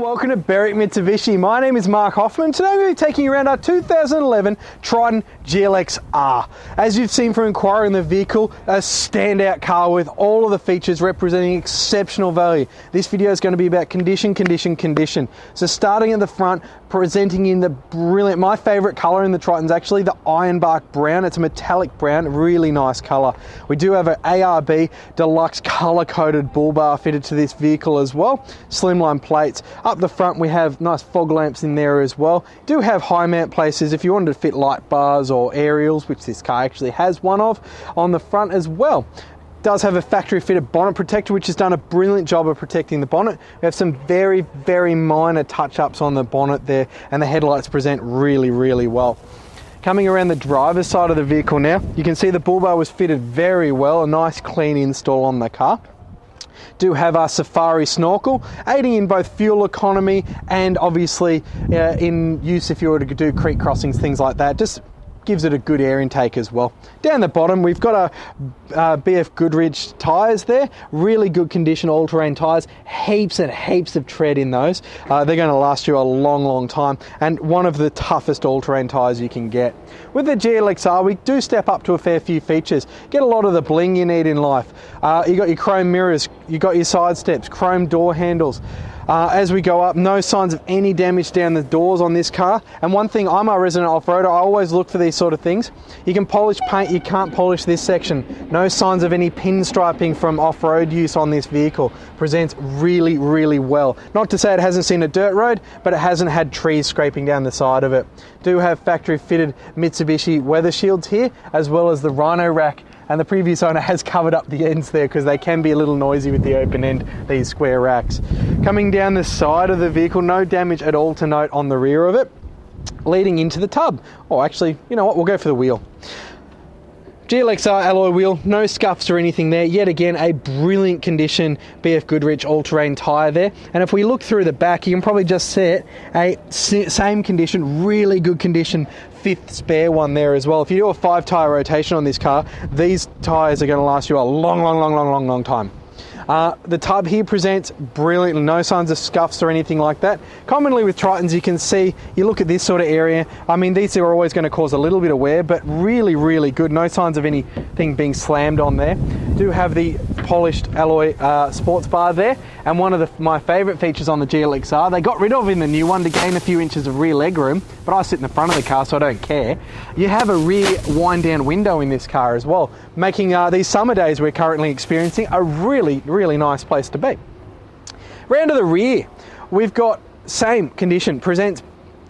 welcome to Berwick Mitsubishi. My name is Mark Hoffman. Today we're taking you around our 2011 Triton GLX-R. As you've seen from inquiring the vehicle, a standout car with all of the features representing exceptional value. This video is going to be about condition. So starting at the front, presenting in the brilliant, my favorite color in the Triton's actually the ironbark brown. It's a metallic brown, really nice color. We do have an ARB deluxe color-coded bull bar fitted to this vehicle as well. Slimline plates. Up the front we have nice fog lamps in there as well. Do have high mount places if you wanted to fit light bars or aerials, which this car actually has one of, on the front as well. Does have a factory fitted bonnet protector, which has done a brilliant job of protecting the bonnet. We have some very minor touch-ups on the bonnet there, and the headlights present really well. Coming around the driver's side of the vehicle now, you can see the bull bar was fitted very well, a nice clean install on the car. Do have our safari snorkel, aiding in both fuel economy and obviously in use if you were to do creek crossings, things like that. Just gives it a good air intake as well. Down the bottom we've got our BF Goodrich tyres there, really good condition all-terrain tyres, heaps of tread in those. They're going to last you a long time, and one of the toughest all-terrain tyres you can get. With the GLX-R we do step up to a fair few features, get a lot of the bling you need in life. You got your chrome mirrors, you got your side steps, chrome door handles. As we go up, no signs of any damage down the doors on this car. And one thing, I'm a resident off-roader, I always look for these sort of things. You can polish paint, you can't polish this section. No signs of any pinstriping from off-road use on this vehicle. Presents really well. Not to say it hasn't seen a dirt road, but it hasn't had trees scraping down the side of it. Do have factory fitted Mitsubishi weather shields here, as well as the Rhino rack. And the previous owner has covered up the ends there because they can be a little noisy with the open end, these square racks. Coming down the side of the vehicle, no damage at all to note on the rear of it. Leading into the tub. Oh, actually, you know what, we'll go for the wheel. GLX-R alloy wheel, no scuffs or anything there. Yet again, a brilliant condition BF Goodrich all-terrain tyre there. And if we look through the back, you can probably just see it, same condition, really good condition, fifth spare one there as well. If you do a 5-tyre rotation on this car, these tyres are going to last you a long time. The tub here presents brilliantly, no signs of scuffs or anything like that. Commonly with Tritons you can see, you look at this sort of area, I mean these are always going to cause a little bit of wear, but really good, no signs of anything being slammed on there. Do have the polished alloy sports bar there, and one of my favourite features on the GLX-R, they got rid of in the new one to gain a few inches of rear leg room, but I sit in the front of the car so I don't care. You have a rear wind down window in this car as well, making these summer days we're currently experiencing a really nice place to be. Round to the rear, we've got same condition, presents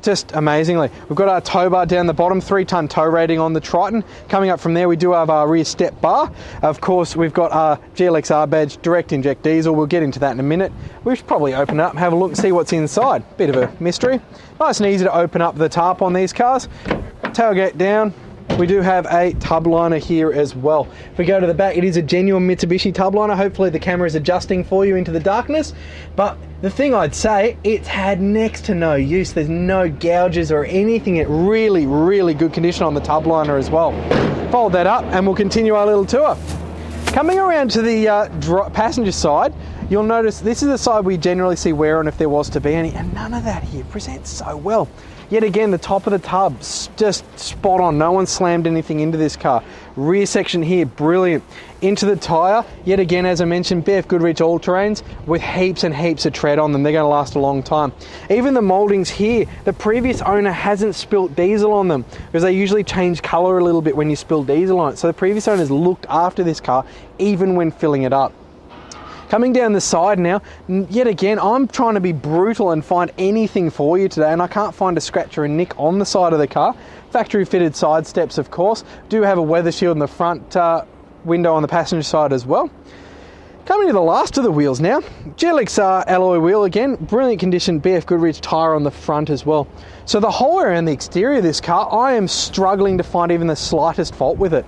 just amazingly. We've got our tow bar down the bottom, 3-ton tow rating on the Triton. Coming up from there we do have our rear step bar. Of course we've got our GLX-R badge, direct inject diesel, we'll get into that in a minute. We should probably open it up and have a look and see what's inside. Bit of a mystery. Nice and easy to open up the tarp on these cars. Tailgate down. We do have a tub liner here as well. If we go to the back, it is a genuine Mitsubishi tub liner. Hopefully the camera is adjusting for you into the darkness. But the thing I'd say, it's had next to no use. There's no gouges or anything. It really good condition on the tub liner as well. Fold that up and we'll continue our little tour. Coming around to the passenger side, you'll notice this is the side we generally see wear on if there was to be any, and none of that here. Presents so well. Yet again, the top of the tub's just spot on. No one slammed anything into this car. Rear section here, brilliant. Into the tyre, yet again, as I mentioned, BF Goodrich all-terrains with heaps of tread on them. They're going to last a long time. Even the mouldings here, the previous owner hasn't spilt diesel on them because they usually change colour a little bit when you spill diesel on it. So the previous owners looked after this car even when filling it up. Coming down the side now, yet again, I'm trying to be brutal and find anything for you today, and I can't find a scratch or a nick on the side of the car. Factory fitted side steps, of course. Do have a weather shield in the front window on the passenger side as well. Coming to the last of the wheels now, GLX-R alloy wheel again, brilliant condition BF Goodrich tyre on the front as well. So the whole way around the exterior of this car, I am struggling to find even the slightest fault with it.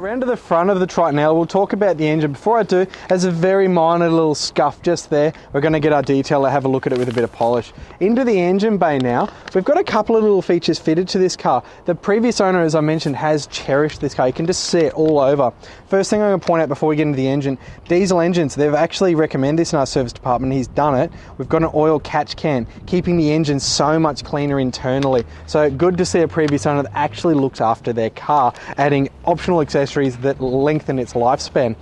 Round to the front of the Triton L, we'll talk about the engine. Before I do, there's a very minor little scuff just there. We're going to get our detailer, have a look at it with a bit of polish. Into the engine bay now, we've got a couple of little features fitted to this car. The previous owner, as I mentioned, has cherished this car. You can just see it all over. First thing I'm going to point out before we get into the engine, diesel engines, they've actually recommended this in our service department. He's done it. We've got an oil catch can, keeping the engine so much cleaner internally. So good to see a previous owner that actually looks after their car, adding optional accessories that lengthen its lifespan.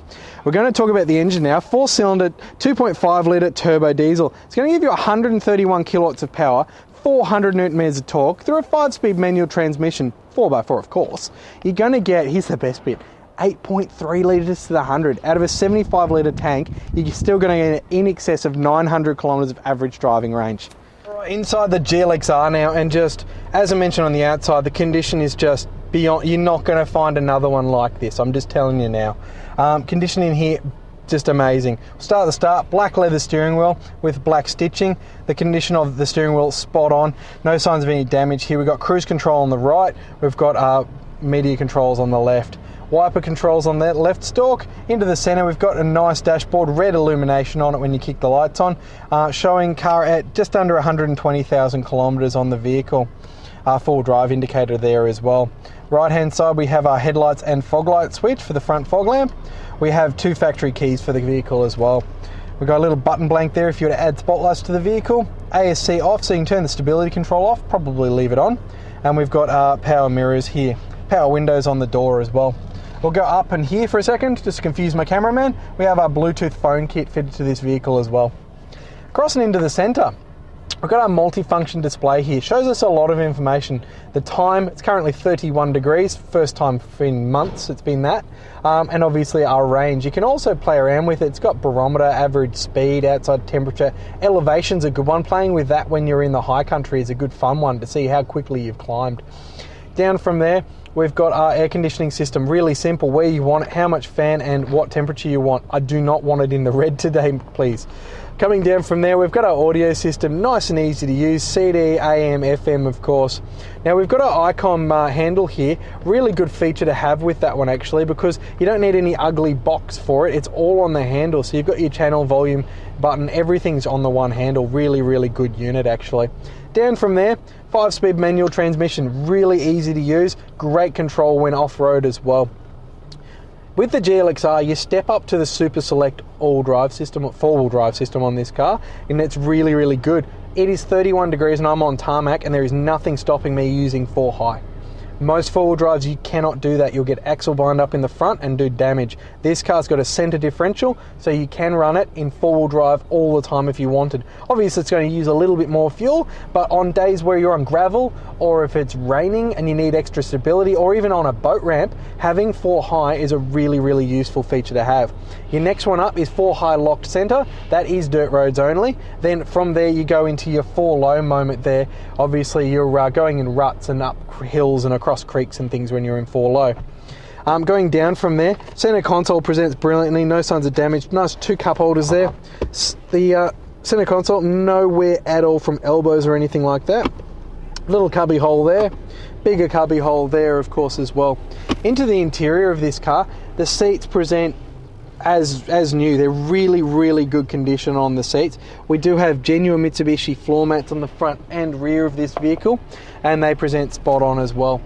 We're going to talk about the engine now. 4-cylinder, 2.5 litre turbo diesel. It's going to give you 131 kilowatts of power, 400 newton meters of torque through a 5-speed manual transmission, 4x4 of course. You're going to get, here's the best bit, 8.3 litres to the 100. Out of a 75 litre tank, you're still going to get in excess of 900 kilometres of average driving range. Inside the GLX-R now, and just as I mentioned on the outside, the condition is just beyond. You're not going to find another one like this, I'm just telling you now. Condition in here, just amazing. Start at the start, black leather steering wheel with black stitching. The condition of the steering wheel, spot on. No signs of any damage here. We've got cruise control on the right, we've got media controls on the left. Wiper controls on that left stalk. Into the center, we've got a nice dashboard, red illumination on it when you kick the lights on, showing car at just under 120,000 kilometers on the vehicle. Full drive indicator there as well. Right hand side, we have our headlights and fog light switch for the front fog lamp. We have 2 factory keys for the vehicle as well. We've got a little button blank there if you were to add spotlights to the vehicle. ASC off, so you can turn the stability control off, probably leave it on. And we've got power mirrors here. Power windows on the door as well. We'll go up and here for a second, just to confuse my cameraman. We have our Bluetooth phone kit fitted to this vehicle as well. Crossing into the center, we've got our multifunction display here. Shows us a lot of information. The time, it's currently 31 degrees, first time in months it's been that. And obviously our range. You can also play around with it. It's got barometer, average speed, outside temperature. Elevation's a good one. Playing with that when you're in the high country is a good fun one to see how quickly you've climbed. Down from there, we've got our air conditioning system, really simple, where you want it, how much fan and what temperature you want. I do not want it in the red today, please. Coming down from there, we've got our audio system, nice and easy to use, CD, AM, FM of course. Now we've got our ICOM handle here, really good feature to have with that one actually, because you don't need any ugly box for it, it's all on the handle. So you've got your channel, volume button, everything's on the one handle, really good unit actually. Down from there, 5-speed manual transmission, really easy to use, great control when off-road as well. With the GLX-R, you step up to the Super Select all-wheel drive system, four-wheel drive system on this car, and it's really good. It is 31 degrees and I'm on tarmac, and there is nothing stopping me using 4 high. Most four-wheel drives, you cannot do that. You'll get axle bind up in the front and do damage. This car's got a center differential, so you can run it in four-wheel drive all the time if you wanted. Obviously, it's going to use a little bit more fuel, but on days where you're on gravel, or if it's raining and you need extra stability, or even on a boat ramp, having 4 high is a really useful feature to have. Your next one up is 4 high locked center. That is dirt roads only. Then from there, you go into your 4 low moment there. Obviously, you're going in ruts and up hills and across creeks and things when you're in 4 low. Going down from there, center console presents brilliantly, no signs of damage, nice 2 cup holders there. The center console, nowhere at all from elbows or anything like that. Little cubby hole there, bigger cubby hole there of course as well. Into the interior of this car, the seats present as new. They're really good condition on the seats. We do have genuine Mitsubishi floor mats on the front and rear of this vehicle, and they present spot on as well.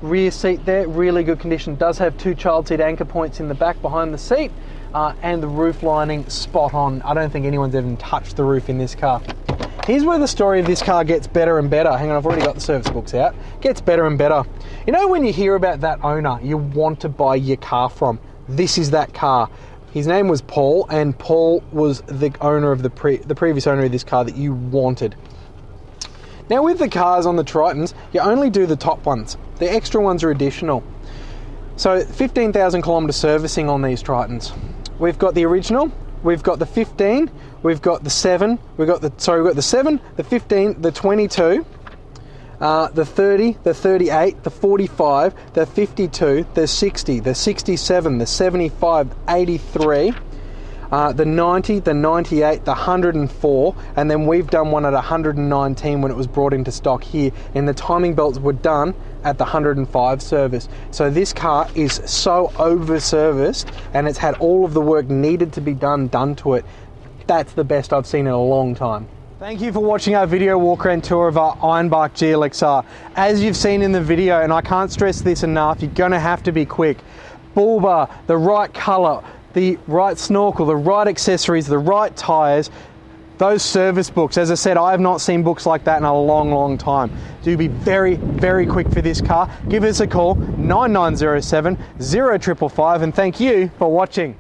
Rear seat there, really good condition. Does have 2 child seat anchor points in the back behind the seat, and the roof lining spot on. I don't think anyone's even touched the roof in this car. Here's where the story of this car gets better and better. Hang on, I've already got the service books out. Gets better and better. You know when you hear about that owner you want to buy your car from? This is that car. His name was Paul, and Paul was the owner of the previous owner of this car that you wanted. Now with the cars on the Tritons, you only do the top ones. The extra ones are additional. So 15,000 kilometer servicing on these Tritons. We've got the original, we've got the 15, we've got the 7, we've got the 7, the 15, the 22, the 30, the 38, the 45, the 52, the 60, the 67, the 75, 83. the 90, the 98, the 104, and then we've done one at 119 when it was brought into stock here, and the timing belts were done at the 105 service. So this car is so over serviced, and it's had all of the work needed to be done to it. That's the best I've seen in a long time. Thank you for watching our video walk around tour of our Ironbark GLX-R. As you've seen in the video, and I can't stress this enough, you're gonna have to be quick. Bull bar, the right color, the right snorkel, the right accessories, the right tires, those service books. As I said, I have not seen books like that in a long, long time. Do be very, very quick for this car. Give us a call, 9907 0555, and thank you for watching.